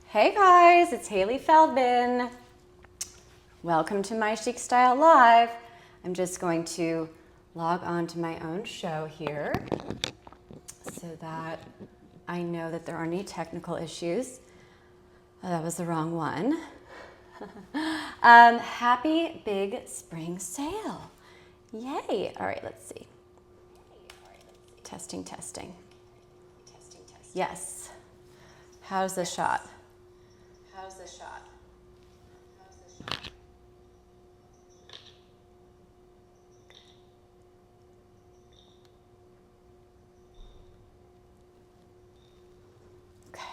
Hey guys, it's Hailey Feldman. Welcome to My Chic Style Live. I'm just going to log on to my own show here so that I know that there aren't any technical issues. Oh, that was the wrong one. Happy big spring sale. Yay. All right, let's see. Testing. Yes. How's the shot? Okay.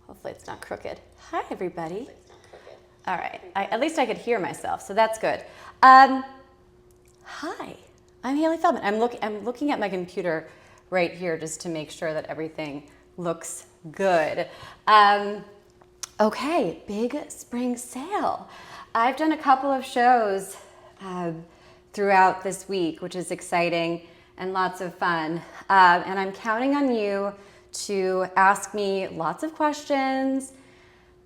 Hopefully it's not crooked. Hi, everybody. All right. At least I could hear myself, so that's good. Hi, I'm Hailey Feldman. I'm looking at my computer right here just to make sure that everything looks good. Okay, big spring sale. I've done a couple of shows throughout this week, which is exciting and lots of fun. And I'm counting on you to ask me lots of questions.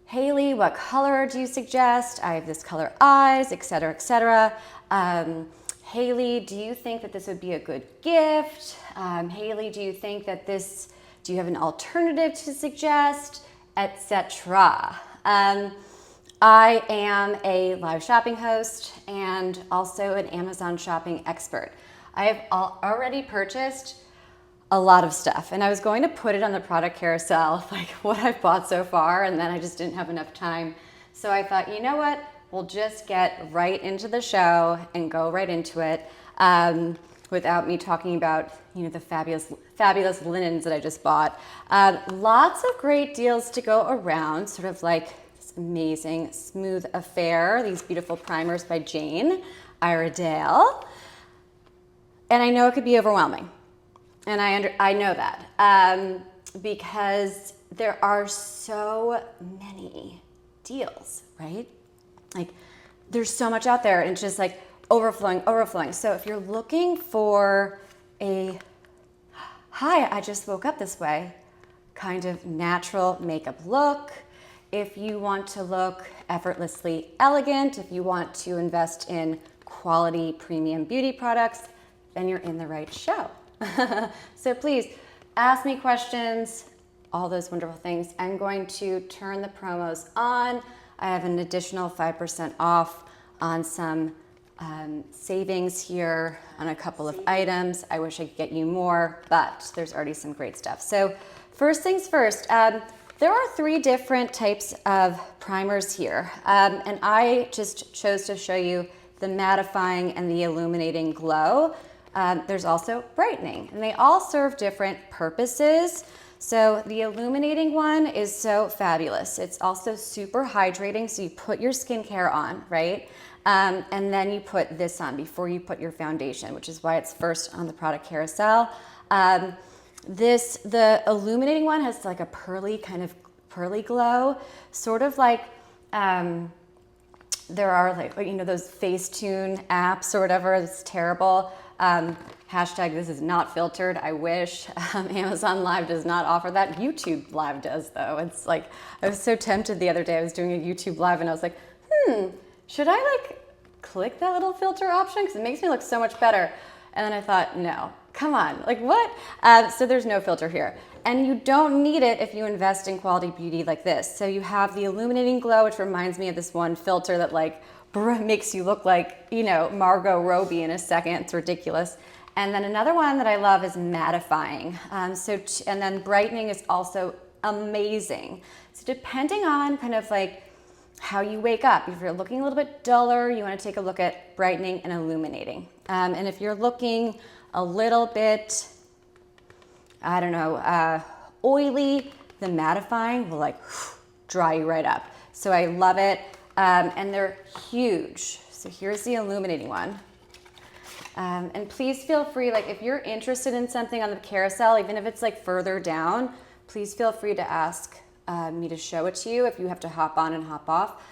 Hailey, what color do you suggest? I have this color eyes, etc., etc. Hailey, do you think that this would be a good gift? Hailey, do you think that do you have an alternative to suggest? Etc. I am a live shopping host and also an Amazon shopping expert. I have already purchased a lot of stuff, and I was going to put it on the product carousel, like what I've bought so far, and then I just didn't have enough time. So I thought, you know what? We'll just get right into the show and go right into it without me talking about, the fabulous linens that I just bought. Lots of great deals to go around, sort of like this amazing smooth affair, these beautiful primers by Jane Iredale. And I know it could be overwhelming. And I know that because there are so many deals, right? Like there's so much out there and it's just like overflowing. So if you're looking for a, hi, I just woke up this way, kind of natural makeup look, if you want to look effortlessly elegant, if you want to invest in quality premium beauty products, then you're in the right show. So please ask me questions, all those wonderful things. I'm going to turn the promos on. I have an additional 5% off on some savings here on a couple of items. I wish I could get you more, but there's already some great stuff. So first things first, there are 3 different types of primers here. And I just chose to show you the mattifying and the illuminating glow. There's also brightening, and they all serve different purposes. So the illuminating one is so fabulous. It's also super hydrating, so you put your skincare on, right? And then you put this on before you put your foundation, which is why it's first on the product carousel. The illuminating one has like a pearly glow, sort of like there are like, those Facetune apps or whatever. It's terrible. Hashtag this is not filtered. I wish. Amazon Live does not offer that. YouTube Live does though. It's like, I was so tempted the other day. I was doing a YouTube Live and I was like, should I like click that little filter option? Because it makes me look so much better. And then I thought, no, come on, like what? So there's no filter here. And you don't need it if you invest in quality beauty like this. So you have the illuminating glow, which reminds me of this one filter that like makes you look like, Margot Robbie in a second. It's ridiculous. And then another one that I love is mattifying. And then brightening is also amazing. So depending on kind of like how you wake up, if you're looking a little bit duller, you want to take a look at brightening and illuminating. And if you're looking a little bit, oily, the mattifying will like dry you right up. So I love it. And they're huge. So here's the illuminating one. And please feel free, like if you're interested in something on the carousel, even if it's like further down, please feel free to ask me to show it to you if you have to hop on and hop off.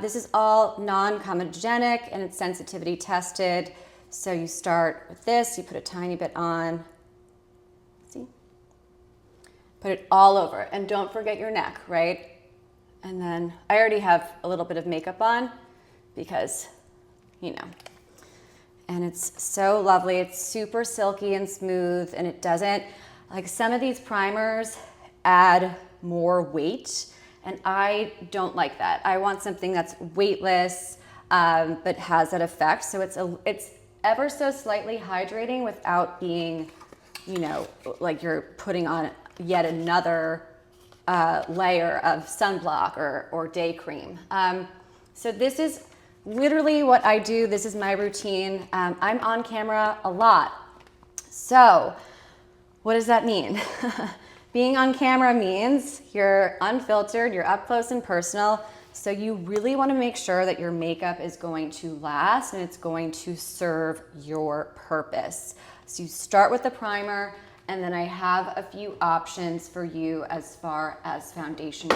This is all non-comedogenic and it's sensitivity tested. So you start with this, you put a tiny bit on, see? Put it all over and don't forget your neck, right? And then I already have a little bit of makeup on because, you know, and it's so lovely. It's super silky and smooth, and it doesn't, like some of these primers add more weight, and I don't like that. I want something that's weightless, but has that effect. So it's ever so slightly hydrating without being, you know, like you're putting on yet another layer of sunblock or day cream. So this is literally what I do. This is my routine. I'm on camera a lot. So what does that mean? Being on camera means you're unfiltered, you're up close and personal. So you really want to make sure that your makeup is going to last and it's going to serve your purpose. So you start with the primer, and then I have a few options for you as far as foundation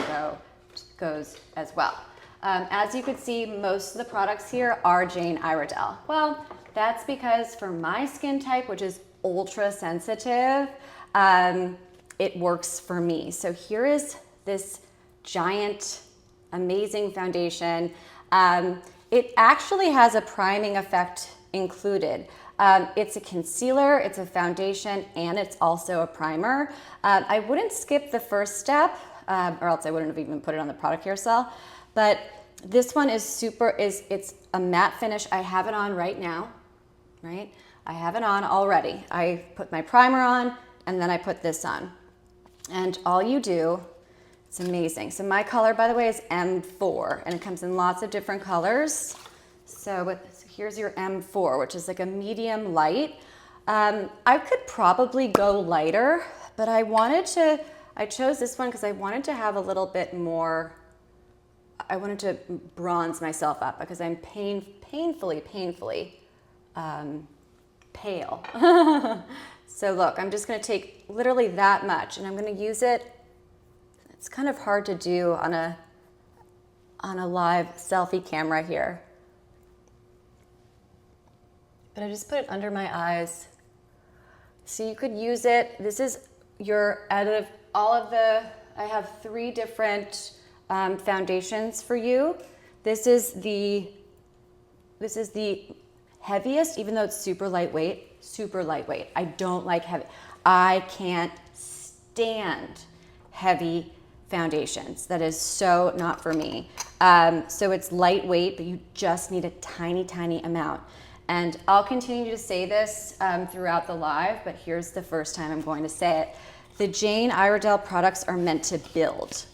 goes as well. As you can see, most of the products here are Jane Iredale. Well, that's because for my skin type, which is ultra sensitive, it works for me. So here is this giant, amazing foundation. It actually has a priming effect included. It's a concealer, it's a foundation, and it's also a primer. I wouldn't skip the first step, or else I wouldn't have even put it on the product carousel. But this one is it's a matte finish. I have it on right now, right? I have it on already. I put my primer on, and then I put this on. And all you do, it's amazing. So my color, by the way, is M4, and it comes in lots of different colors. So here's your M4, which is like a medium light. I could probably go lighter, but I chose this one because I wanted to have a little bit more, I wanted to bronze myself up because I'm painfully pale. So look, I'm just gonna take literally that much, and I'm gonna use it. It's kind of hard to do on a live selfie camera here. But I just put it under my eyes. So you could use it. This is out of all of I have 3 different foundations for you. This is the heaviest, even though it's super lightweight. I don't like heavy. I can't stand heavy foundations. That is so not for me. So it's lightweight, but you just need a tiny, tiny amount. And I'll continue to say this throughout the live, but here's the first time I'm going to say it. The Jane Iredale products are meant to build.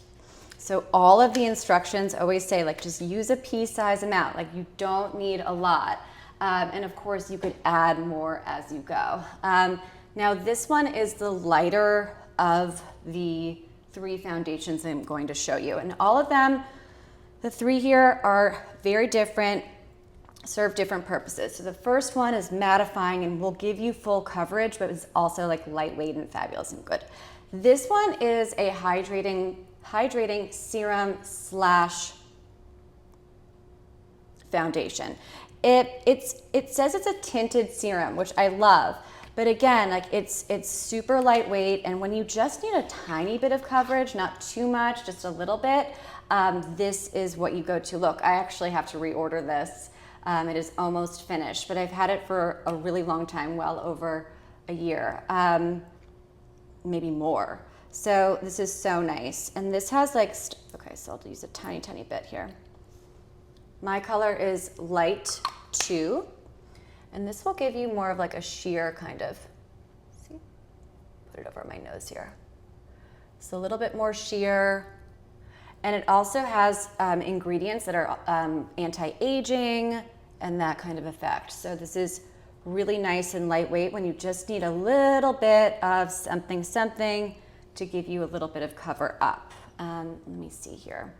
So all of the instructions always say, like, just use a pea size amount. Like, you don't need a lot. And of course, you could add more as you go. Now, this one is the lighter of the 3 foundations I'm going to show you. And all of them, the 3 here, are very different, serve different purposes. So the first one is mattifying and will give you full coverage, but it's also like lightweight and fabulous and good. This one is a hydrating serum / foundation. It says it's a tinted serum, which I love, but again, like it's super lightweight, and when you just need a tiny bit of coverage, not too much, just a little bit, this is what you go to. Look, I actually have to reorder this. It is almost finished, but I've had it for a really long time, well over a year, maybe more. So this is so nice. And this has like, okay, so I'll use a tiny, tiny bit here. My color is light 2, and this will give you more of like a sheer kind of, see, put it over my nose here. It's a little bit more sheer. And it also has ingredients that are anti-aging and that kind of effect. So this is really nice and lightweight when you just need a little bit of something to give you a little bit of cover up. Let me see here.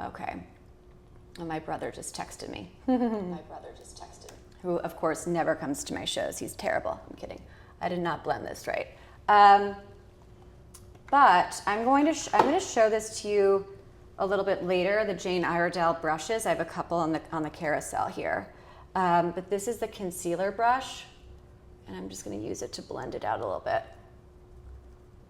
Okay. Oh, my brother just texted me. Who, of course, never comes to my shows. He's terrible. I'm kidding. I did not blend this right. But I'm going to show this to you a little bit later, the Jane Iredale brushes. I have a couple on the carousel here. But this is the concealer brush, and I'm just going to use it to blend it out a little bit.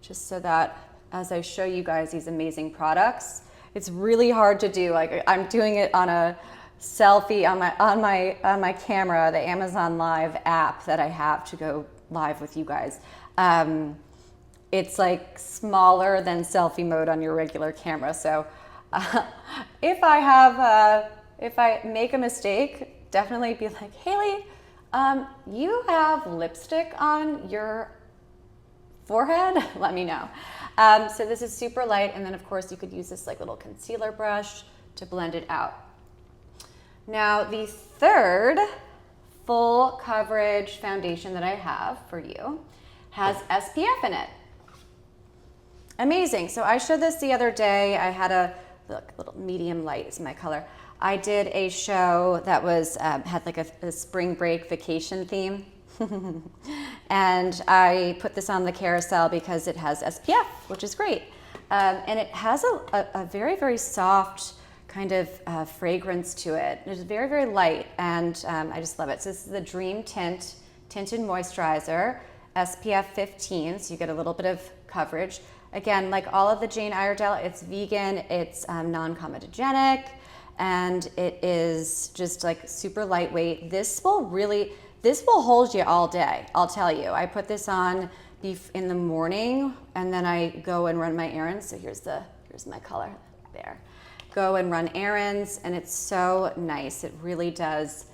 Just so that as I show you guys these amazing products, it's really hard to do. Like I'm doing it on a selfie on my camera, the Amazon Live app that I have to go live with you guys. It's like smaller than selfie mode on your regular camera. So if I make a mistake, definitely be like, Hailey, you have lipstick on your forehead? Let me know. So this is super light, and then of course you could use this like little concealer brush to blend it out. Now the third full coverage foundation that I have for you has SPF in it. Amazing. So I showed this the other day. I had a little medium light is my color. I did a show that was had like a spring break vacation theme. And I put this on the carousel because it has SPF, which is great. And it has a very, very soft kind of fragrance to it. It's very, very light, and I just love it. So this is the Dream Tint Tinted Moisturizer, SPF 15, so you get a little bit of coverage. Again, like all of the Jane Iredale, it's vegan, it's non-comedogenic, and it is just like super lightweight. This will hold you all day, I'll tell you. I put this on in the morning, and then I go and run my errands. So here's my color there. Go and run errands, and it's so nice. It really does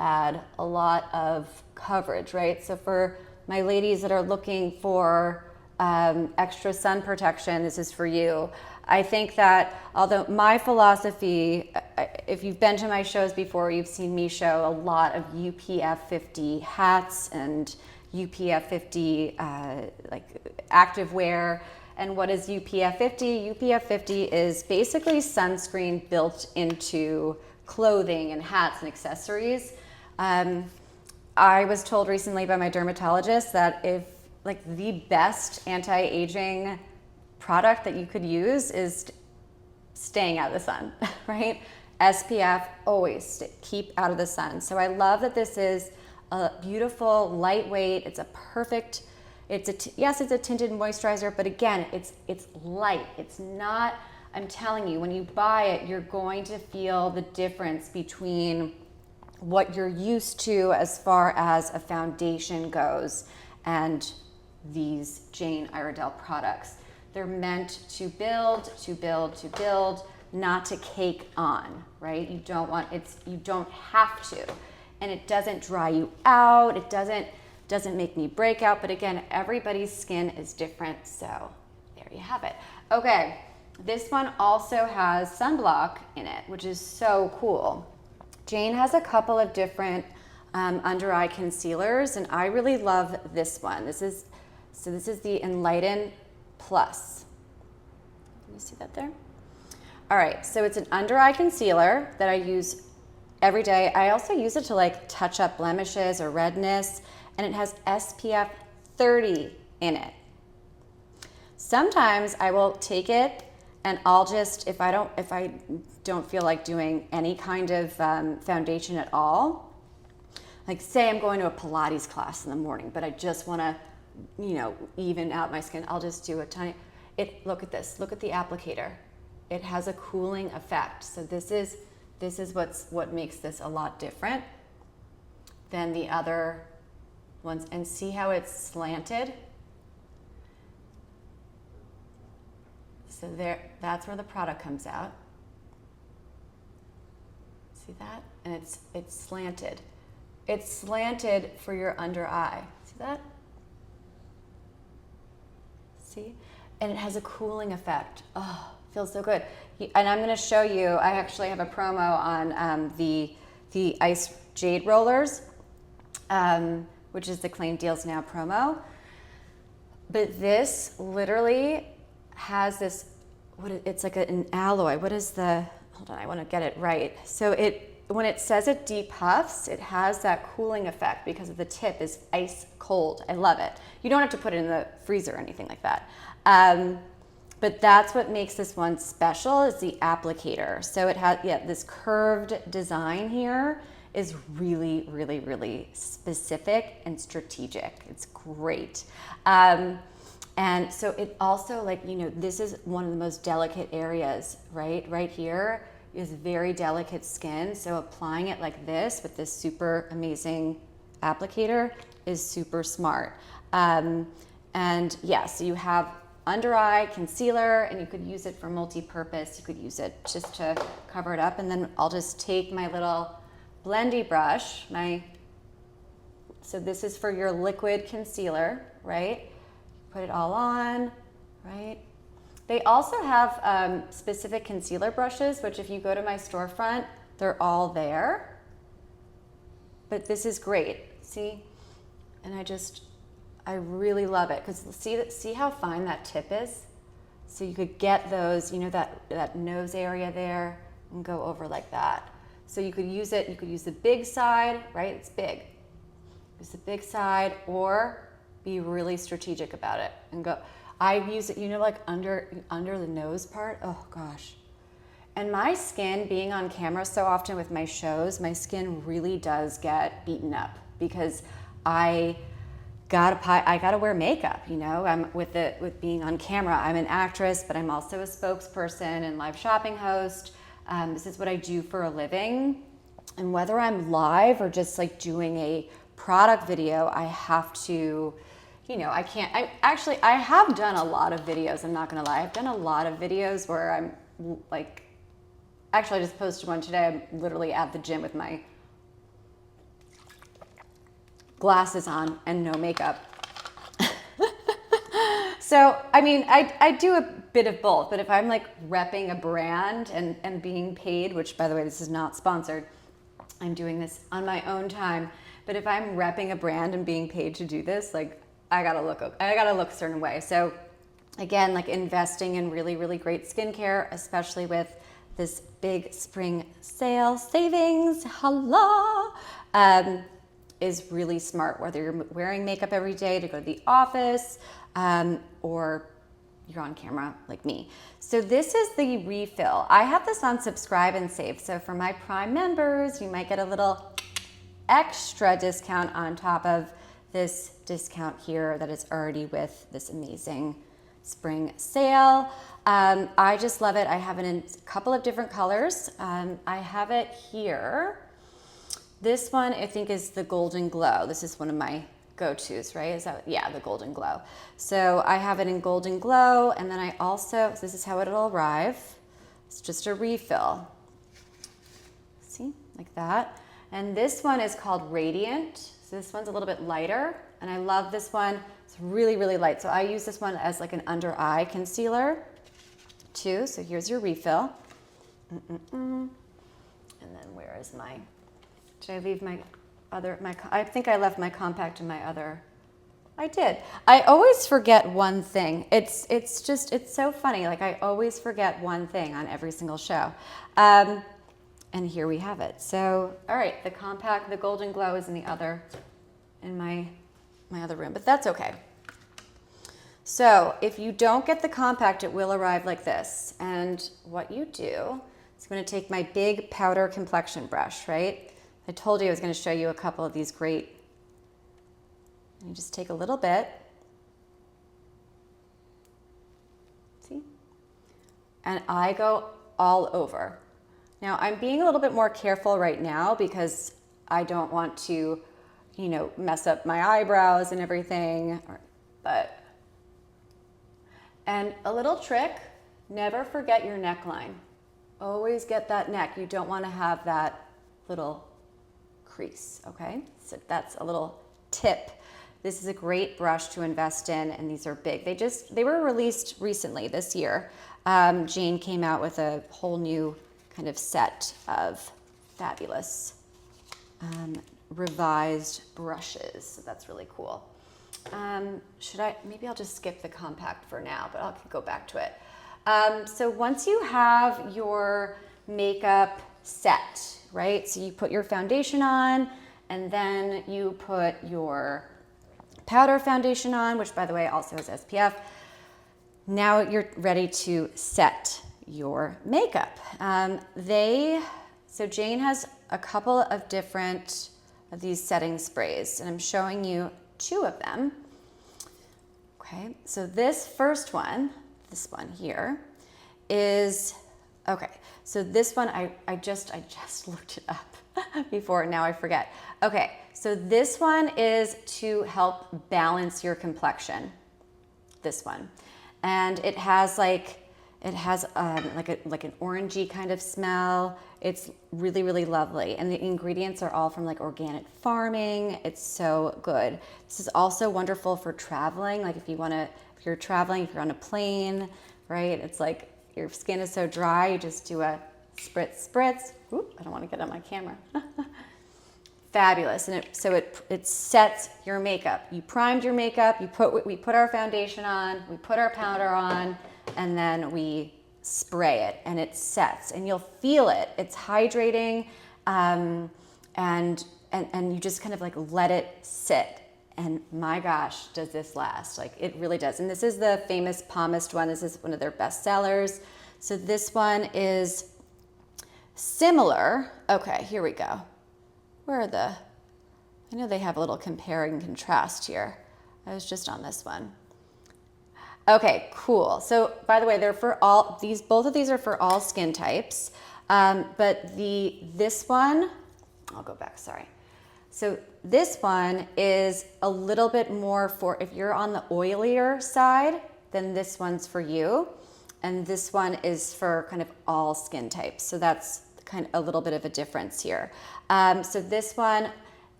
add a lot of coverage, right? So for my ladies that are looking for extra sun protection, this is for you. I think that although my philosophy, if you've been to my shows before, you've seen me show a lot of UPF 50 hats and UPF 50 like active wear. And what is UPF 50? UPF 50 is basically sunscreen built into clothing and hats and accessories. I was told recently by my dermatologist that if like the best anti-aging product that you could use is staying out of the sun, right? SPF, always keep out of the sun. So I love that this is a beautiful, lightweight, it's a perfect, yes, it's a tinted moisturizer, but again, it's light. It's not, I'm telling you, when you buy it, you're going to feel the difference between what you're used to as far as a foundation goes and these Jane Iredale products. They're meant to build, not to cake on, right? You don't have to. And it doesn't dry you out. It doesn't make me break out. But again, everybody's skin is different. So there you have it. Okay, this one also has sunblock in it, which is so cool. Jane has a couple of different under eye concealers, and I really love this one. This is the Enlighten Plus. Can you see that there? All right, so it's an under eye concealer that I use every day. I also use it to like touch up blemishes or redness, and it has SPF 30 in it. Sometimes I will take it and I'll just, if I don't feel like doing any kind of foundation at all, like say I'm going to a Pilates class in the morning, but I just want to, even out my skin, I'll just do a tiny, look at this, look at the applicator. It has a cooling effect. So this is what makes this a lot different than the other ones. And see how it's slanted? So that's where the product comes out. See that? And it's slanted. It's slanted for your under eye. See that? See? And it has a cooling effect. Oh, feels so good. And I'm going to show you, I actually have a promo on the Ice Jade Rollers, which is the Claim Deals Now promo. But this literally has this, it's like an alloy. What is hold on, I want to get it right. So when it says it depuffs, it has that cooling effect because the tip is ice cold. I love it. You don't have to put it in the freezer or anything like that. But that's what makes this one special is the applicator. So it has, this curved design here is really, really, really specific and strategic. It's great. And so it also, like, you know, this is one of the most delicate areas, right? Right here is very delicate skin. So applying it like this with this super amazing applicator is super smart. And yeah, so you have under eye concealer, and you could use it for multi-purpose. You could use it just to cover it up. And then I'll just take my little blendy brush, so this is for your liquid concealer, right? Put it all on, right? They also have specific concealer brushes, which if you go to my storefront, they're all there. But this is great, see? And I really love it, because see how fine that tip is? So you could get those, you know, that nose area there, and go over like that. So you could use it, you could use the big side, right? It's big. Use the big side, or be really strategic about it and go. I use it, you know, like under the nose part. Oh gosh. And my skin, being on camera so often with my shows, my skin really does get beaten up because I gotta wear makeup, you know. I'm with being on camera. I'm an actress, but I'm also a spokesperson and live shopping host. This is what I do for a living. And whether I'm live or just like doing a product video, I have to, you know, I have done a lot of videos. I'm not gonna lie. I've done a lot of videos where I'm like, actually I just posted one today. I'm literally at the gym with my glasses on and no makeup. So, I mean, I do a bit of both, but if I'm like repping a brand and being paid, which by the way, this is not sponsored, I'm doing this on my own time, but if I'm repping a brand and being paid to do this, like I gotta look a certain way. So again, like investing in really, really great skincare, especially with this big spring sale savings, hello, is really smart, whether you're wearing makeup every day to go to the office, or you're on camera like me. So this is the refill. I have this on subscribe and save. So for my Prime members, you might get a little extra discount on top of this discount here that is already with this amazing spring sale. I just love it. I have it in a couple of different colors. I have it here. This one I think is the Golden Glow. This is one of my go-tos, right? Is that, yeah, the Golden Glow. So I have it in Golden Glow, and then I also, so this is how it'll arrive. It's just a refill. See, like that. And this one is called Radiant. So this one's a little bit lighter, and I love this one. It's really, really light. So I use this one as like an under eye concealer too. So here's your refill. And then where is my, did I leave my other, I think I left my compact in my other, I did. I always forget one thing. It's so funny. Like I always forget one thing on every single show. And here we have it. So, all right, the compact, the Golden Glow is in the other, in my other room, but that's okay. So if you don't get the compact, it will arrive like this. And what you do is I'm gonna take my big powder complexion brush, right? I told you I was gonna show you a couple of these great, you just take a little bit, see? And I go all over. Now I'm being a little bit more careful right now because I don't want to, you know, mess up my eyebrows and everything, and a little trick, never forget your neckline. Always get that neck. You don't want to have that little crease, okay? So that's a little tip. This is a great brush to invest in, and these are big. They were released recently this year. Jane came out with a whole new kind of set of fabulous revised brushes. So that's really cool. Maybe I'll just skip the compact for now, but I'll go back to it. So once you have your makeup set, right? So you put your foundation on, and then you put your powder foundation on, which by the way also has SPF. Now you're ready to set your makeup. So Jane has a couple of different of these setting sprays, and I'm showing you two of them. Okay, so this first one, this one here, is, okay, so this one, I just looked it up before, now I forget. Okay, so this one is to help balance your complexion, this one. And it has like an orangey kind of smell. It's really, really lovely. And the ingredients are all from like organic farming. It's so good. This is also wonderful for traveling. Like if you're traveling, if you're on a plane, right? It's like your skin is so dry, you just do a spritz. Oop, I don't want to get on my camera. Fabulous. And it sets your makeup. You primed your makeup, we put our foundation on, we put our powder on, and then we spray it and it sets and you'll feel it. It's hydrating, and you just kind of like let it sit. And my gosh, does this last? Like it really does. And this is the famous Palmist one. This is one of their best sellers. So this one is similar. Okay, here we go. I know they have a little compare and contrast here. I was just on this one. Okay, cool. So by the way, they're for both of these are for all skin types. But this one, I'll go back, sorry. So this one is a little bit more for, if you're on the oilier side, then this one's for you. And this one is for kind of all skin types. So that's kind of a little bit of a difference here. So this one,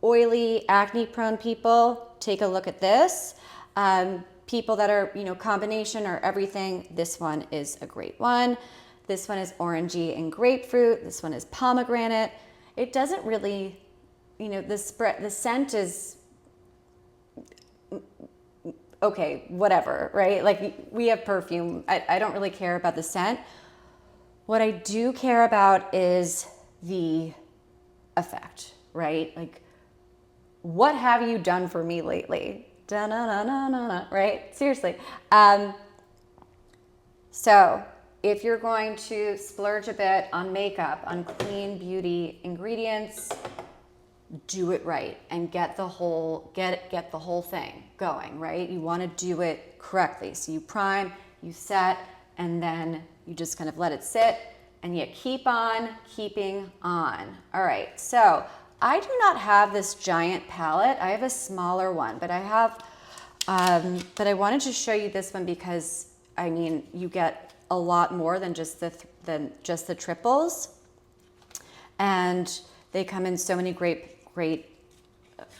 oily, acne-prone people, take a look at this. People that are, combination or everything, this one is a great one. This one is orangey and grapefruit. This one is pomegranate. It doesn't really, the scent is okay, whatever, right? Like we have perfume. I don't really care about the scent. What I do care about is the effect, right? Like, what have you done for me lately? Da-na-na-na-na-na, right? Seriously. So if you're going to splurge a bit on makeup, on clean beauty ingredients, do it right and get the whole thing going, right? You want to do it correctly. So you prime, you set, and then you just kind of let it sit and you keep on keeping on. All right, so I do not have this giant palette. I have a smaller one, but I have, but I wanted to show you this one because I mean, you get a lot more than just the triples, and they come in so many great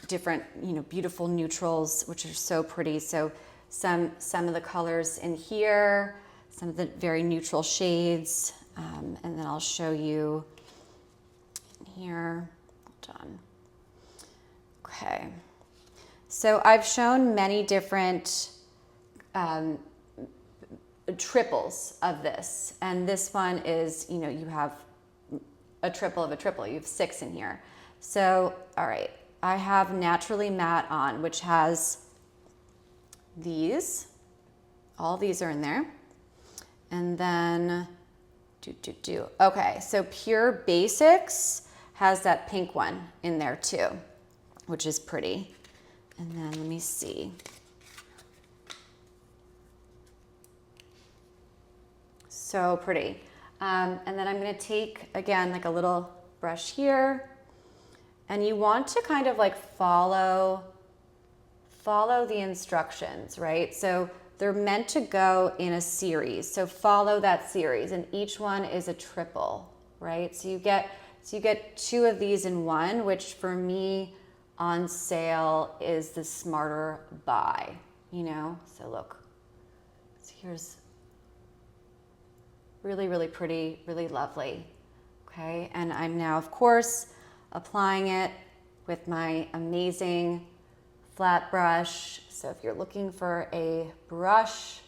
different, beautiful neutrals, which are so pretty. So some of the colors in here, some of the very neutral shades, and then I'll show you in here. Hold on. Okay. So I've shown many different triples of this, and this one is, you have a triple of a triple. You have 6 in here. So, all right, I have Naturally Matte on, which has these. All these are in there. And then, okay, so Pure Basics has that pink one in there too, which is pretty. And then let me see. So pretty. And then I'm gonna take, again, like a little brush here. And you want to kind of like follow the instructions, right? So they're meant to go in a series. So follow that series, and each one is a triple, right? So you get 2 of these in one, which for me on sale is the smarter buy, So look, so here's really, really pretty, really lovely, okay? And I'm now, of course, applying it with my amazing flat brush. So if you're looking for a brush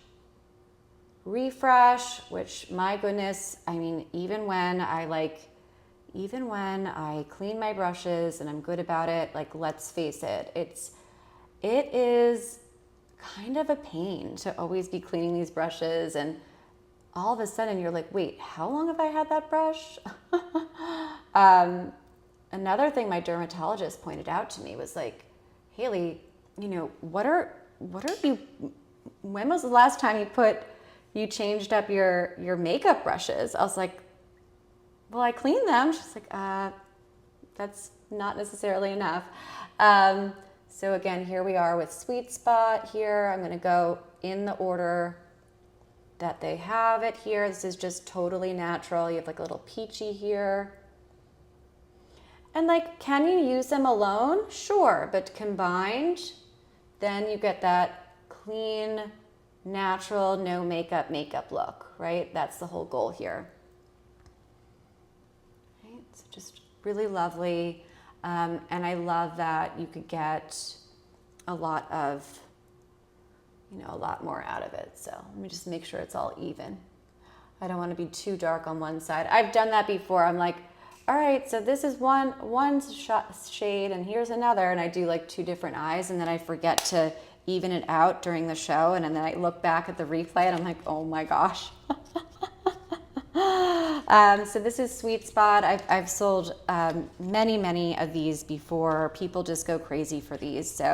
refresh, which my goodness, I mean, even when I clean my brushes and I'm good about it, like, let's face it, it is kind of a pain to always be cleaning these brushes, and all of a sudden you're like, wait, how long have I had that brush? Another thing my dermatologist pointed out to me was like, Hailey, what are you when was the last time you changed up your makeup brushes? I was like, well, I cleaned them. She's like, that's not necessarily enough. So again, here we are with Sweet Spot here. I'm gonna go in the order that they have it here. This is just totally natural. You have like a little peachy here. And like, can you use them alone? Sure, but combined, then you get that clean, natural, no makeup look, right? That's the whole goal here. Right? So just really lovely. And I love that you could get a lot more out of it. So let me just make sure it's all even. I don't want to be too dark on one side. I've done that before. I'm like, all right, so this is one shade and here's another. And I do like 2 different eyes and then I forget to even it out during the show. And then I look back at the replay and I'm like, oh my gosh. So this is Sweet Spot. I've sold many of these before. People just go crazy for these. So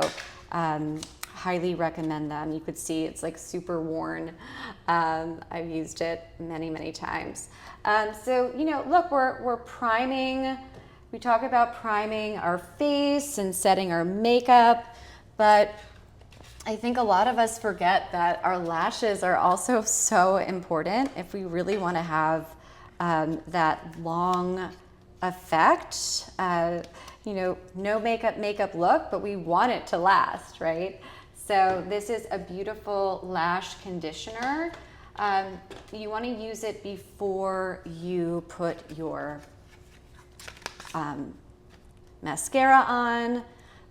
highly recommend them. You could see it's like super worn. I've used it many times. So, you know, look, we're priming. We talk about priming our face and setting our makeup, but I think a lot of us forget that our lashes are also so important if we really want to have that long effect. You know, no makeup look, but we want it to last, right? So this is a beautiful lash conditioner. You want to use it before you put your mascara on,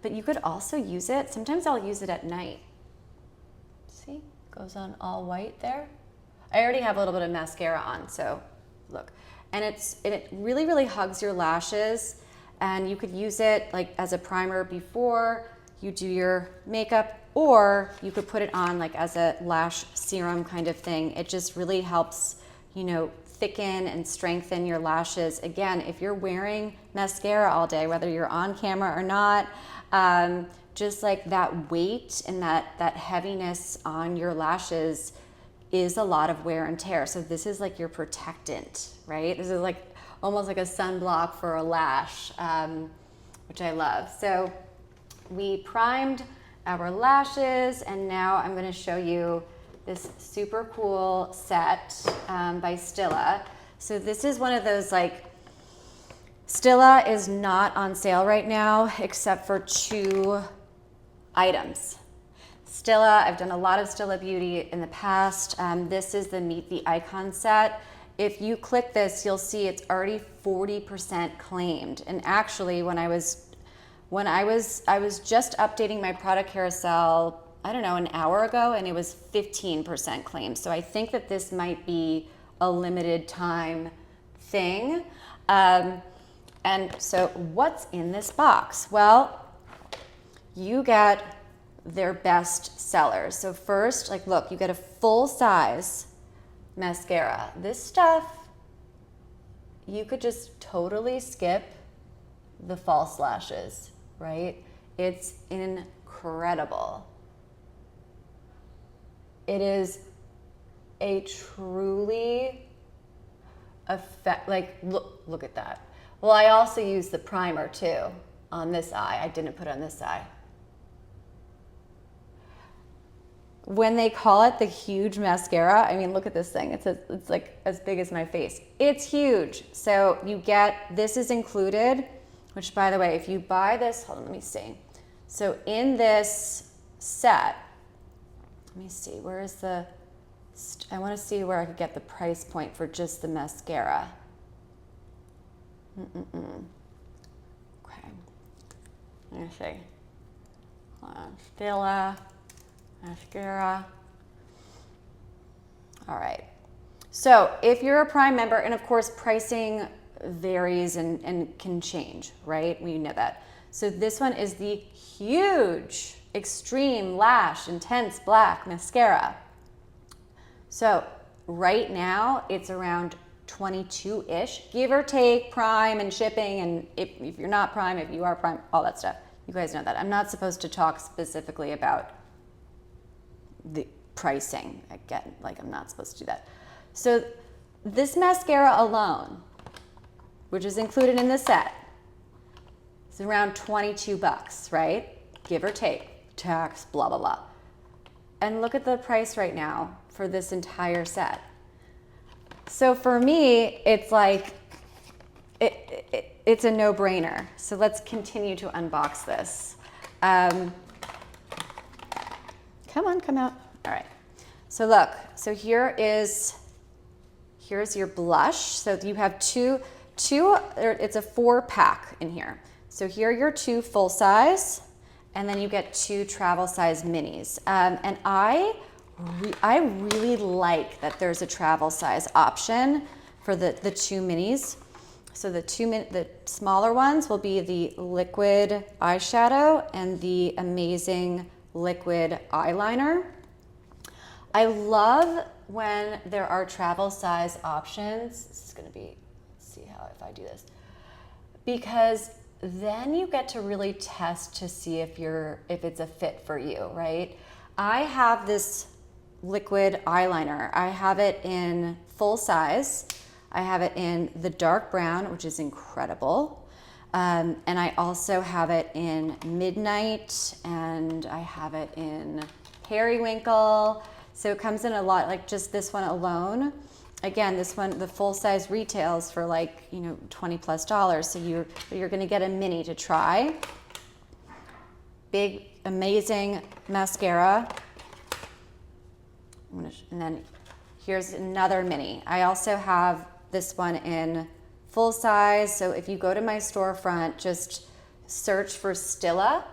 but you could also use it. Sometimes I'll use it at night. See, goes on all white there. I already have a little bit of mascara on, so look. And it really hugs your lashes, and you could use it like as a primer before you do your makeup, or you could put it on like as a lash serum kind of thing. It just really helps, you know, thicken and strengthen your lashes. Again, if you're wearing mascara all day, whether you're on camera or not, just like that weight and that heaviness on your lashes is a lot of wear and tear. So this is like your protectant, right? This is like almost like a sunblock for a lash, which I love. So we primed our lashes, and now I'm going to show you this super cool set by Stila. So this is one of those, like, Stila is not on sale right now except for 2 items. Stila, I've done a lot of Stila Beauty in the past. This is the Meet the Icon set. If you click this, you'll see it's already 40% claimed. And actually, when I was just updating my product carousel, I don't know, an hour ago, and it was 15% claimed. So I think that this might be a limited time thing. And so what's in this box? Well, you get their best sellers. So first, like, look, you get a full size mascara. This stuff, you could just totally skip the false lashes, right? It's incredible. It is a truly like, look at that. Well, I also use the primer too on this eye. I didn't put it on this eye. When they call it the huge mascara, I mean, look at this thing. It's like as big as my face. It's huge. So you get, this is included, which, by the way, if you buy this, hold on, let me see. So in this set, let me see, where is the, I want to see where I could get the price point for just the mascara. Okay, let me see. Hold on, Stila, mascara. All right. So if you're a Prime member, and of course pricing varies and can change, right? We know that. So this one is the huge Extreme Lash Intense Black Mascara. So right now it's around 22-ish, give or take Prime and shipping, and if you're not Prime, if you are Prime, all that stuff. You guys know that. I'm not supposed to talk specifically about pricing. Again, like I'm not supposed to do that. So this mascara alone, which is included in the set, is around 22 bucks, right? Give or take, tax, blah, blah, blah. And look at the price right now for this entire set. So for me, it's like, it's a no-brainer. So let's continue to unbox this. Come on, come out. All right. So look, so here's your blush. So you have two, it's a 4-pack in here. So here are your 2 full size, and then you get 2 travel size minis. And I really like that there's a travel size option for the 2 minis. So the smaller ones will be the liquid eyeshadow and the amazing liquid eyeliner. I love when there are travel size options. This is gonna be, let's see how if I do this. Because then you get to really test to see if it's a fit for you, right? I have this liquid eyeliner. I have it in full size. I have it in the dark brown, which is incredible. And I also have it in Midnight, and I have it in Periwinkle. So it comes in a lot, like just this one alone. Again, this one, the full size retails for like, $20+. So you're gonna get a mini to try. Big, amazing mascara. And then here's another mini. I also have this one in full size. So if you go to my storefront, just search for Stila,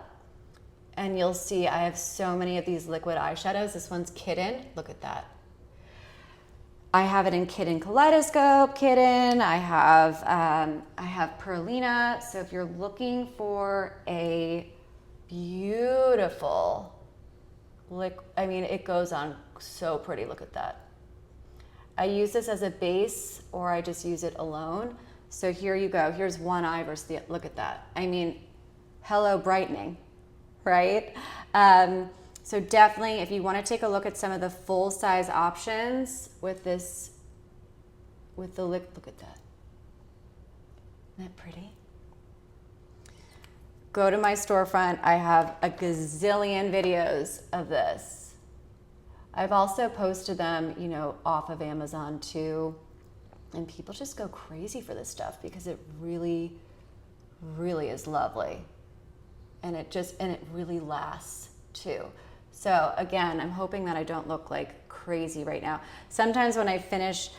and you'll see I have so many of these liquid eyeshadows. This one's Kitten, look at that. I have it in Kitten Kaleidoscope, Kitten. I have Perlina. So if you're looking for a beautiful it goes on so pretty, look at that. I use this as a base, or I just use it alone. So here you go, here's one eye versus the, look at that. I mean, hello brightening, right? So definitely, if you want to take a look at some of the full size options with this, with the lip, look at that. Isn't that pretty? Go to my storefront. I have a gazillion videos of this. I've also posted them, off of Amazon too. And people just go crazy for this stuff because it really, really is lovely. And it really lasts too. So again, I'm hoping that I don't look like crazy right now. Sometimes when I finish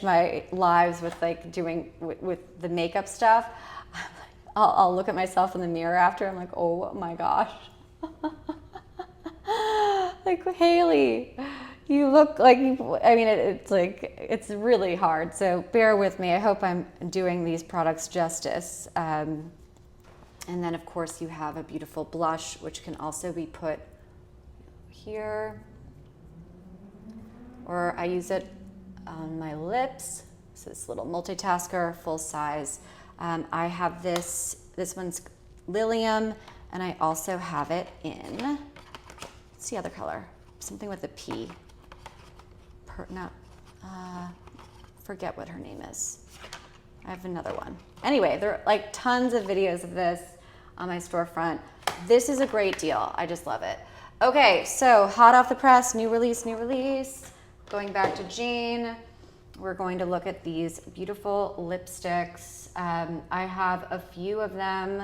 my lives with like doing with the makeup stuff, I'll look at myself in the mirror after. I'm like, oh my gosh. Like, Hailey, you look like it's really hard. So bear with me. I hope I'm doing these products justice. And then of course you have a beautiful blush, which can also be put here, or I use it on my lips. So this little multitasker, full size. I have this one's Lilium, and I also have it in, what's the other color? Something with a P. Forget what her name is. I have another one. Anyway, there are like tons of videos of this on my storefront. This is a great deal. I just love it. Okay, so hot off the press, new release. Going back to Jean, we're going to look at these beautiful lipsticks. I have a few of them.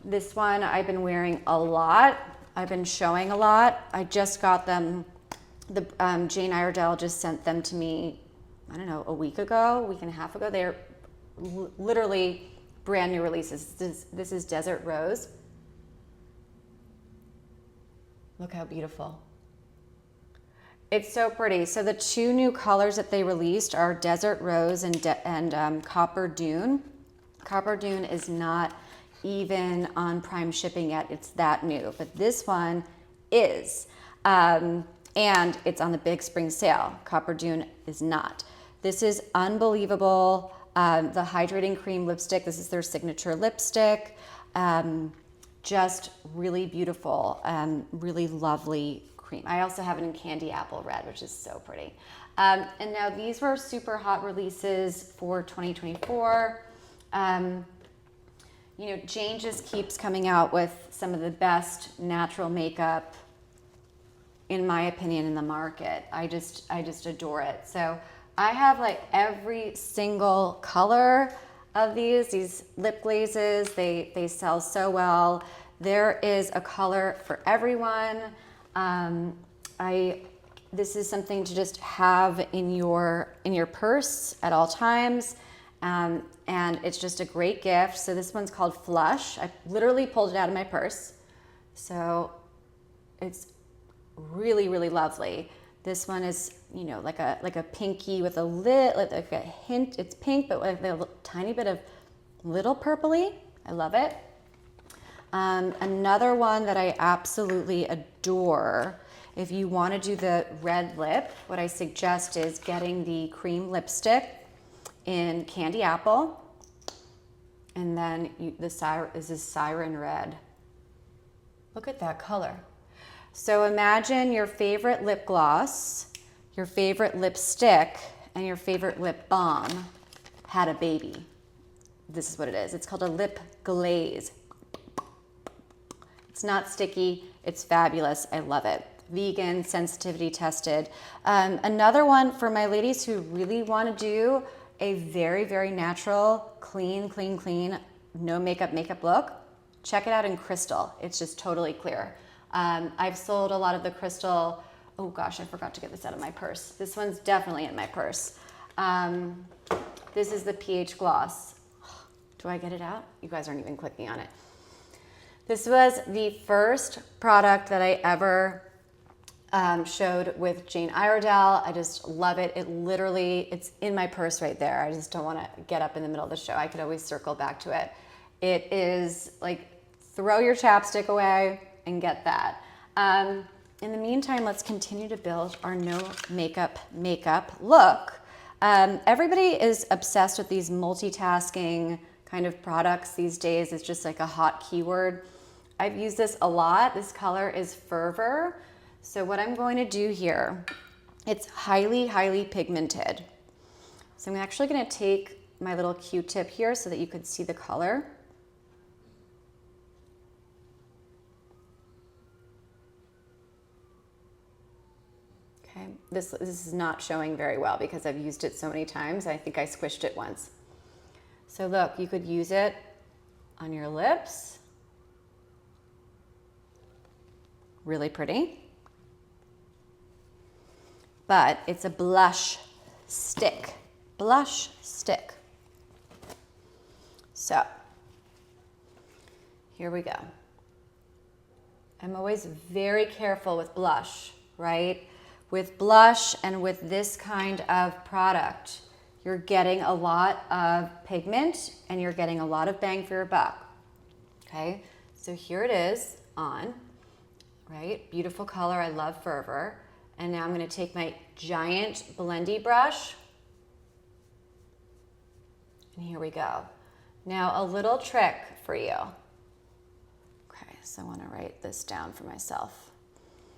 This one I've been wearing a lot. I've been showing a lot. I just got them. Jane Iredale just sent them to me, I don't know, a week and a half ago. They're literally brand new releases. This is Desert Rose. Look how beautiful. It's so pretty. So the 2 new colors that they released are Desert Rose and Copper Dune. Copper Dune is not even on Prime shipping yet. It's that new, but this one is. And it's on the big spring sale. Copper Dune is not. This is unbelievable. The Hydrating Cream lipstick, this is their signature lipstick. Just really beautiful, really lovely cream. I also have it in Candy Apple Red, which is so pretty. And now these were super hot releases for 2024. You know, Jane just keeps coming out with some of the best natural makeup, in my opinion, in the market. I just adore it. So I have like every single color of these lip glazes. They sell so well. There is a color for everyone. This is something to just have in your purse at all times. And it's just a great gift. So this one's called Flush. I literally pulled it out of my purse. So it's really, really lovely. This one is, you know, like a pinky with a like a hint. It's pink, but with a tiny bit of little purpley. I love it. Another one that I absolutely adore, if you want to do the red lip, what I suggest is getting the cream lipstick in Candy Apple, and then this is Siren Red. Look at that color. So imagine your favorite lip gloss, your favorite lipstick, and your favorite lip balm had a baby. This is what it is. It's called a lip glaze. It's not sticky. It's fabulous. I love it. Vegan, sensitivity tested. Another one for my ladies who really want to do a very, very natural, clean, no makeup look. Check it out in Crystal. It's just totally clear. I've sold a lot of the Crystal. Oh gosh, I forgot to get this out of my purse. This one's definitely in my purse. This is the pH Gloss. Do I get it out? You guys aren't even clicking on it. This was the first product that I ever showed with Jane Iredale. I just love it. It's in my purse right there. I just don't want to get up in the middle of the show. I could always circle back to it. It is like, throw your chapstick away and get that. In the meantime, let's continue to build our no makeup look. Everybody is obsessed with these multitasking kind of products these days. It's just like a hot keyword. I've used this a lot. This color is Fervor. So what I'm going to do here, it's highly, highly pigmented. So I'm actually going to take my little Q-tip here so that you could see the color. Okay, this is not showing very well because I've used it so many times. I think I squished it once. So look, you could use it on your lips. Really pretty. But it's a blush stick. Blush stick. So, here we go. I'm always very careful with blush, right? With blush and with this kind of product, you're getting a lot of pigment and you're getting a lot of bang for your buck. Okay, so here it is on, right? Beautiful color, I love Fervor. And now I'm gonna take my giant blendy brush. And here we go. Now a little trick for you. Okay, so I wanna write this down for myself.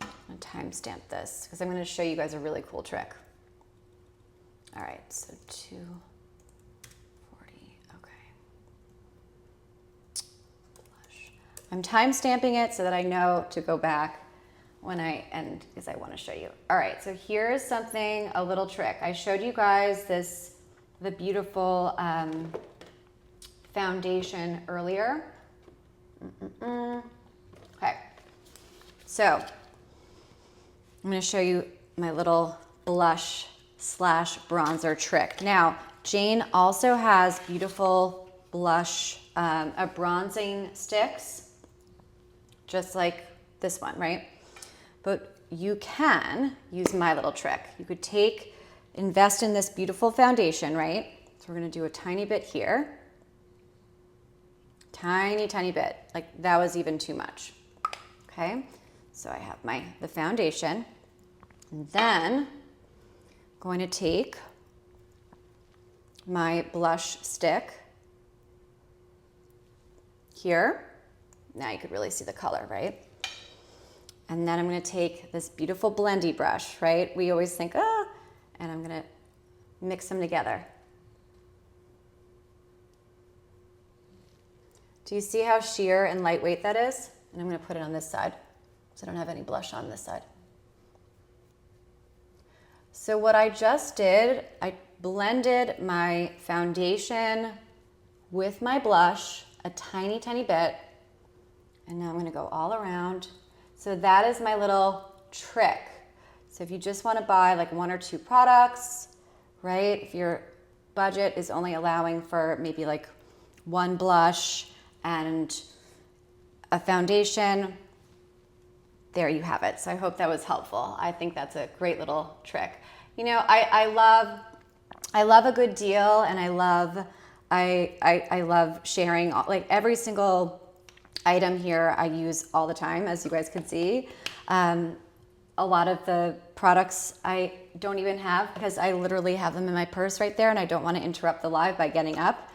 I'm gonna timestamp this because I'm gonna show you guys a really cool trick. All right, so 240, okay. Blush. I'm timestamping it so that I know to go back when I end because I want to show you. All right, so here's something, a little trick. I showed you guys the beautiful foundation earlier. Okay, so I'm going to show you my little blush / bronzer trick. Now, Jane also has beautiful blush, bronzing sticks, just like this one, right? But you can use my little trick. You could invest in this beautiful foundation, right? So we're gonna do a tiny bit here. Tiny, tiny bit. Like that was even too much. Okay, so I have the foundation. And then I'm going to take my blush stick here. Now you could really see the color, right? And then I'm gonna take this beautiful blendy brush, right? We always think, and I'm gonna mix them together. Do you see how sheer and lightweight that is? And I'm gonna put it on this side, so I don't have any blush on this side. So what I just did, I blended my foundation with my blush a tiny, tiny bit, and now I'm gonna go all around. So that is my little trick. So if you just wanna buy like 1 or 2 products, right? If your budget is only allowing for maybe like 1 blush and a foundation, there you have it. So I hope that was helpful. I think that's a great little trick. You know, I love a good deal, and I love sharing, like every single item here I use all the time, as you guys can see. A lot of the products I don't even have because I literally have them in my purse right there, and I don't want to interrupt the live by getting up.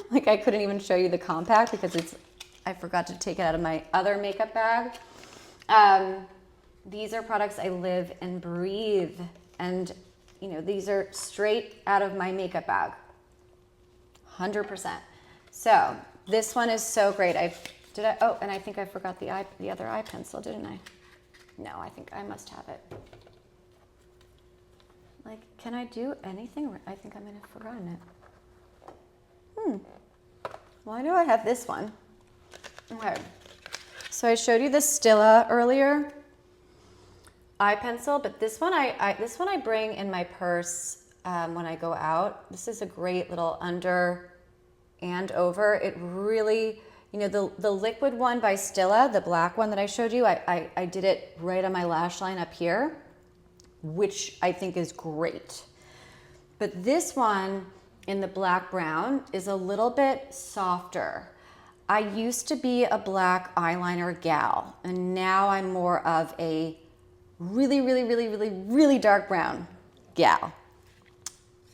Like I couldn't even show you the compact because I forgot to take it out of my other makeup bag. These are products I live and breathe, and you know, these are straight out of my makeup bag, 100%. So this one is so great. Oh, and I think I forgot the other eye pencil, didn't I? No, I think I must have it. Like, can I do anything? I think I might have forgotten it. Well, I know I have this one. Okay. So I showed you the Stila earlier eye pencil, but this one I bring in my purse when I go out. This is a great little under and over. It really, you know, the liquid one by Stila, the black one that I showed you, I did it right on my lash line up here, which I think is great. But this one in the black brown is a little bit softer. I used to be a black eyeliner gal, and now I'm more of a really, really, really, really, really dark brown gal.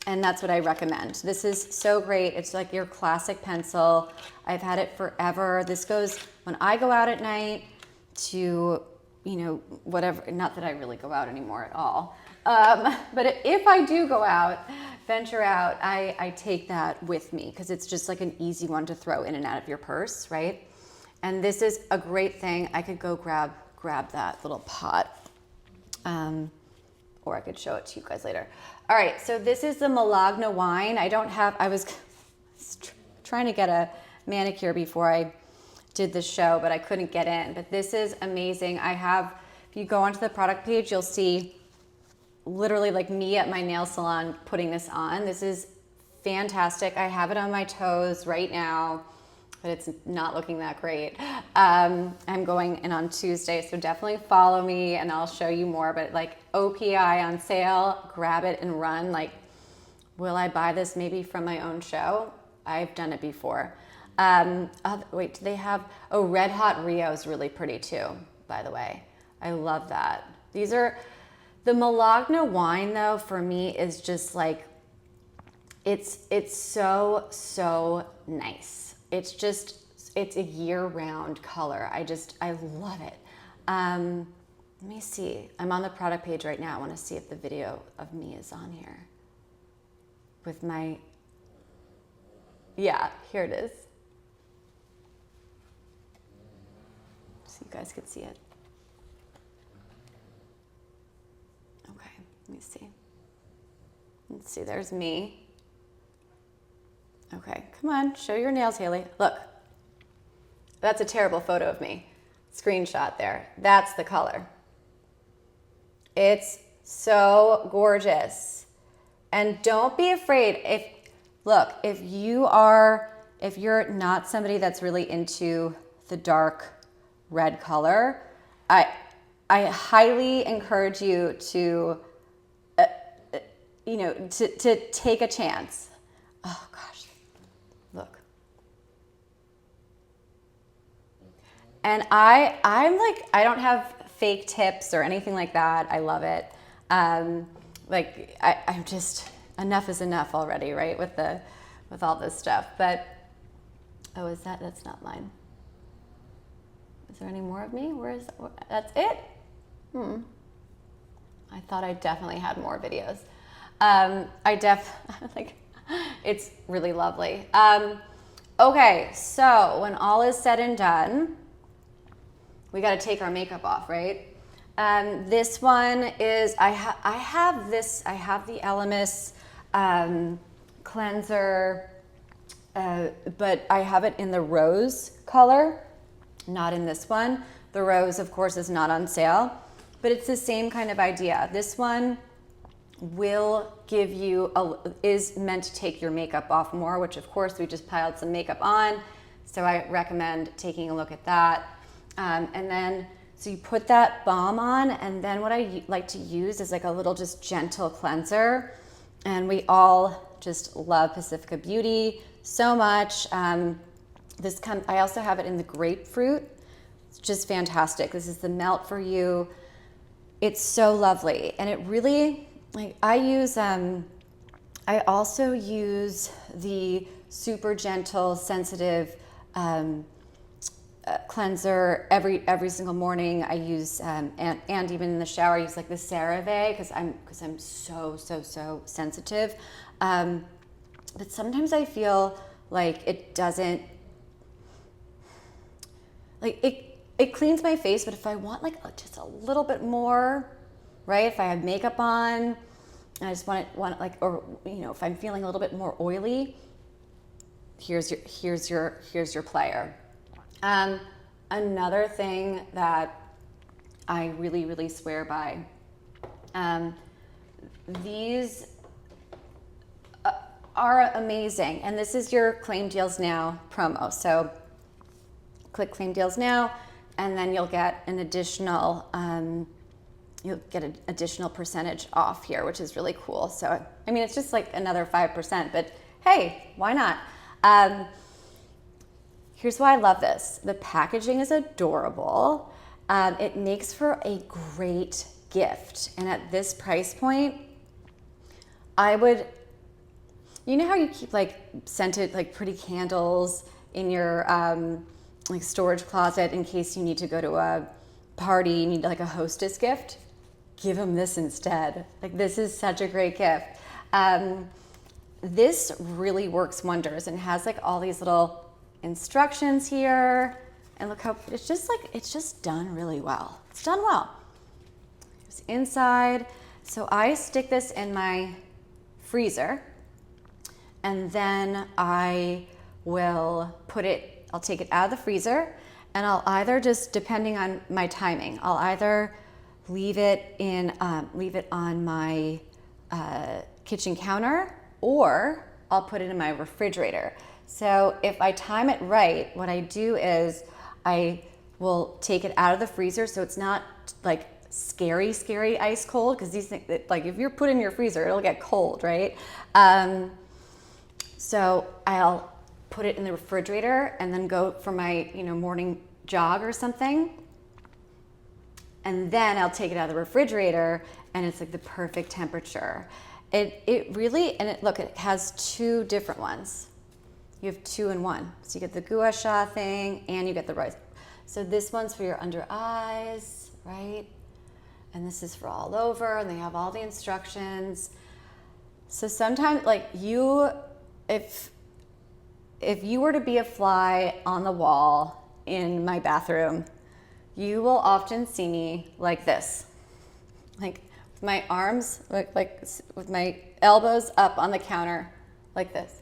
And that's what I recommend. This is so great. It's like your classic pencil. I've had it forever. This goes when I go out at night to, you know, whatever, not that I really go out anymore at all. But if I do go out, venture out, I take that with me because it's just like an easy one to throw in and out of your purse, right? And this is a great thing. I could go grab that little pot. Or I could show it to you guys later. All right, so this is the Malagna wine. I was trying to get a manicure before I did the show, but I couldn't get in. But this is amazing. If you go onto the product page, you'll see literally like me at my nail salon putting this on. This is fantastic. I have it on my toes right now, but it's not looking that great. I'm going in on Tuesday, so definitely follow me and I'll show you more. But like OPI on sale, grab it and run. Like, will I buy this maybe from my own show? I've done it before. Wait, do they have, Red Hot Rio is really pretty too, by the way. I love that. The Malagna wine though, for me is just like, it's so, so nice. It's a year-round color. I love it. Let me see. I'm on the product page right now. I want to see if the video of me is on here. With my, yeah, here it is. So you guys could see it. Okay, let me see. Let's see, there's me. Okay, come on, show your nails, Hailey. Look, that's a terrible photo of me. Screenshot there. That's the color. It's so gorgeous. And don't be afraid. If you're not somebody that's really into the dark red color, I highly encourage you to, to take a chance. Oh gosh, look. And I'm like, I don't have fake tips or anything like that. I love it. I'm just, enough is enough already, right? With all this stuff. But, that's not mine. Is there any more of me? Where is, that's it? I thought I definitely had more videos. Like, it's really lovely. Okay, so when all is said and done, we got to take our makeup off, right? This one is, I have the ELEMIS cleanser, but I have it in the rose color, not in this one. The rose, of course, is not on sale, but it's the same kind of idea. This one will give you, is meant to take your makeup off more, which of course we just piled some makeup on. So I recommend taking a look at that. And then, so you put that balm on, and then what I like to use is like a little just gentle cleanser. And we all just love Pacifica Beauty so much. I also have it in the grapefruit. It's just fantastic. This is the Melt for You. It's so lovely. And it really, like, I also use the super gentle, sensitive cleanser every single morning. I use, and even in the shower, I use like the CeraVe because I'm so sensitive. But sometimes I feel like it doesn't, like it cleans my face, but if I want like just a little bit more, right? If I have makeup on, and I just want it like, or you know, if I'm feeling a little bit more oily, here's your player. Another thing that I really swear by, these are amazing, and this is your Claim Deals Now promo. So click Claim Deals Now, and then you'll get an additional percentage off here, which is really cool. So I mean, it's just like another 5%, but hey, why not? Here's why I love this. The packaging is adorable. It makes for a great gift. And at this price point, I would, you know how you keep like scented, like pretty candles in your like storage closet in case you need to go to a party, you need like a hostess gift? Give them this instead. Like, this is such a great gift. This really works wonders and has like all these little instructions here, and look how it's just done really well. It's done well. It's inside. So I stick this in my freezer, and then I will I'll take it out of the freezer, and I'll either just, depending on my timing, I'll either leave it on my kitchen counter, or I'll put it in my refrigerator. So if I time it right, what I do is I will take it out of the freezer so it's not like scary ice cold, because these things, like if you're put in your freezer, it'll get cold, right? So I'll put it in the refrigerator and then go for my morning jog or something. And then I'll take it out of the refrigerator, and it's like the perfect temperature. It really, and look, it has two different ones. You have 2 in 1. So you get the gua sha thing, and you get the rice. So this one's for your under eyes, right? And this is for all over, and they have all the instructions. So sometimes, like, if you were to be a fly on the wall in my bathroom, you will often see me like this, like with my arms, like with my elbows up on the counter, like this.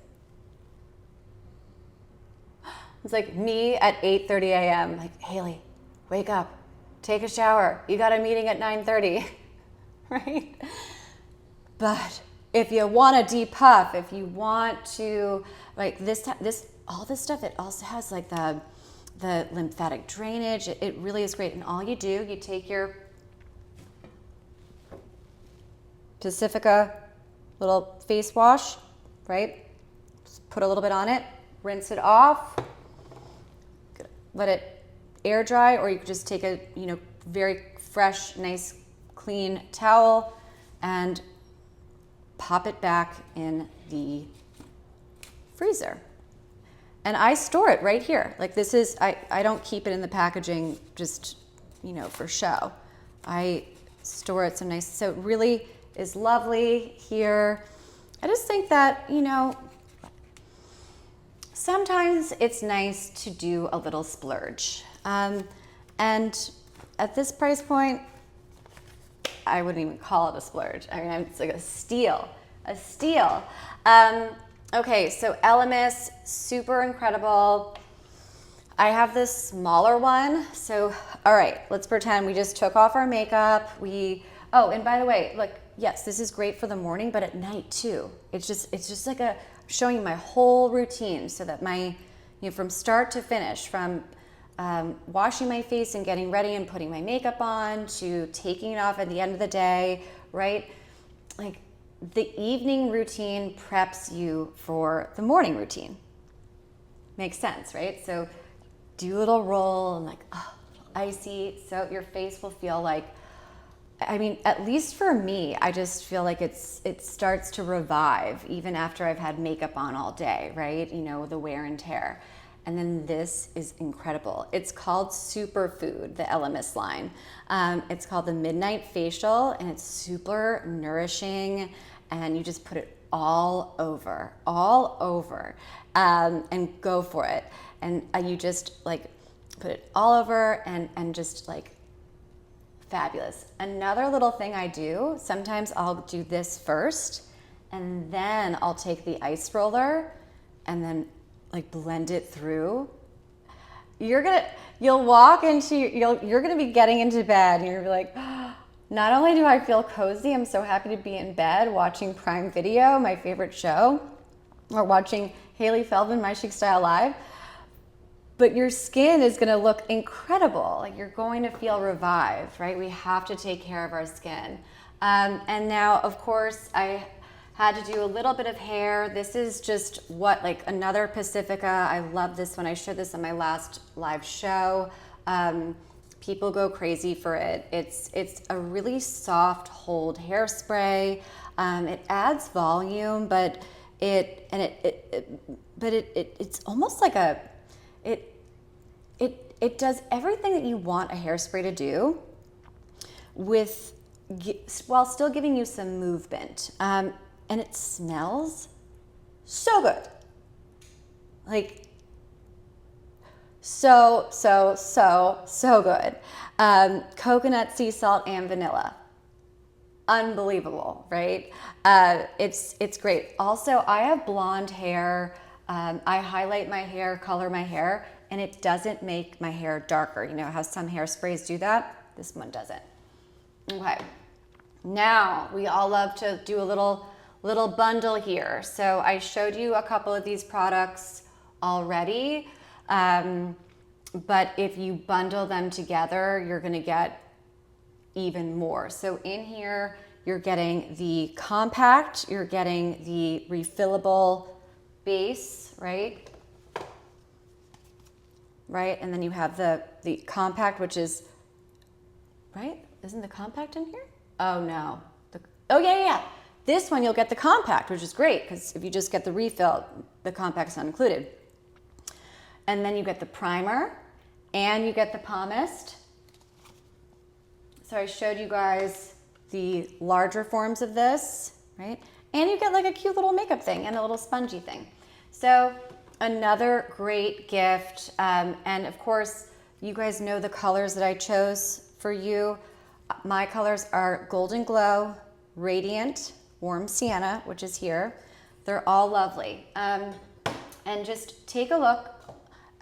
It's like me at 8:30 a.m. like, Hailey, wake up, take a shower. You got a meeting at 9:30, right? But if you want to depuff, if you want to, like all this stuff, it also has like the lymphatic drainage. It really is great. And all you do, you take your Pacifica little face wash, right? Just put a little bit on it, rinse it off, let it air dry, or you could just take a very fresh, nice, clean towel and pop it back in the freezer. And I store it right here. Like this is, I don't keep it in the packaging just, you know, for show. I store it so nice. So it really is lovely here. I just think that, you know, sometimes it's nice to do a little splurge. And at this price point, I wouldn't even call it a splurge. I mean, it's like a steal, a steal. Okay, so ELEMIS, super incredible. I have this smaller one. So, all right, let's pretend we just took off our makeup. Oh, and by the way, look, yes, this is great for the morning, but at night too. It's just like showing you my whole routine so that from start to finish, from washing my face and getting ready and putting my makeup on to taking it off at the end of the day, right? Like the evening routine preps you for the morning routine. Makes sense, right? So do a little roll and like, oh, icy, so your face will feel like, I mean, at least for me, I just feel like it starts to revive even after I've had makeup on all day, right? You know, the wear and tear. And then this is incredible. It's called Superfood, the ELEMIS line. It's called the Midnight Facial, and it's super nourishing, and you just put it all over, and go for it. And you just like put it all over and just like fabulous. Another little thing I do, sometimes I'll do this first, and then I'll take the ice roller and then like blend it through. You're gonna be getting into bed and you're gonna be like, oh, not only do I feel cozy, I'm so happy to be in bed watching Prime Video, my favorite show, or watching Hailey Feldman, My Chic Style Live, but your skin is gonna look incredible. Like you're going to feel revived, right? We have to take care of our skin. And now, of course, I had to do a little bit of hair. This is just like another Pacifica. I love this one. I showed this on my last live show. People go crazy for it. It's a really soft hold hairspray. It adds volume, but it's almost like it does everything that you want a hairspray to do while still giving you some movement. And it smells so good. Like, so good. Coconut, sea salt, and vanilla. Unbelievable, right? It's great. Also, I have blonde hair. I highlight my hair, color my hair, and it doesn't make my hair darker. You know how some hairsprays do that? This one doesn't. Okay. Now, we all love to do a little bundle here. So I showed you a couple of these products already, but if you bundle them together, you're gonna get even more. So in here, you're getting the compact, you're getting the refillable base, right? Right, and then you have the compact, which is, right? Isn't the compact in here? Oh no, oh yeah. This one you'll get the compact, which is great because if you just get the refill, the compact's not included. And then you get the primer and you get the pomist. So I showed you guys the larger forms of this, right? And you get like a cute little makeup thing and a little spongy thing. So another great gift. And of course, you guys know the colors that I chose for you. My colors are Golden Glow, Radiant, Warm Sienna, which is here. They're all lovely. And just take a look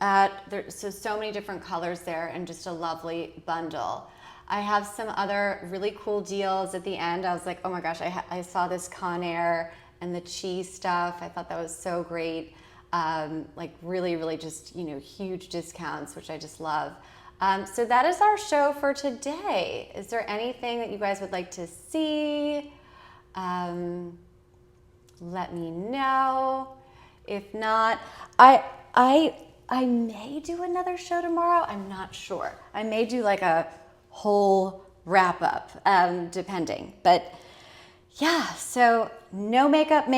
at, there's so many different colors there and just a lovely bundle. I have some other really cool deals at the end. I was like, oh my gosh, I saw this Conair and the cheese stuff. I thought that was so great. Like really just, you know, huge discounts, which I just love. So that is our show for today. Is there anything that you guys would like to see? Let me know. If not, I may do another show tomorrow. I'm not sure. I may do like a whole wrap up, depending. But yeah, so no makeup.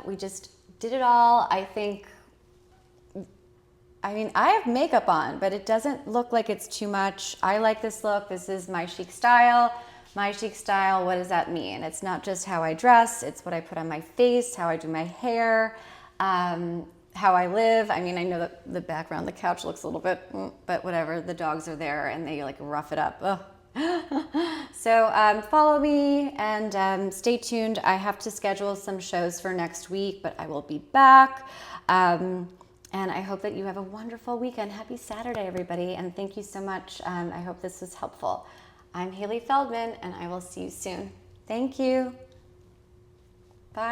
We just did it all. I think I mean, I have makeup on, but it doesn't look like it's too much. I like this look. This is my chic style. My chic style, what does that mean? It's not just how I dress, it's what I put on my face, how I do my hair, how I live. I mean, I know that the background, the couch looks a little bit, but whatever, the dogs are there and they like rough it up. Ugh. So follow me and stay tuned. I have to schedule some shows for next week, but I will be back. And I hope that you have a wonderful weekend. Happy Saturday, everybody. And thank you so much. I hope this was helpful. I'm Hailey Feldman, and I will see you soon. Thank you. Bye.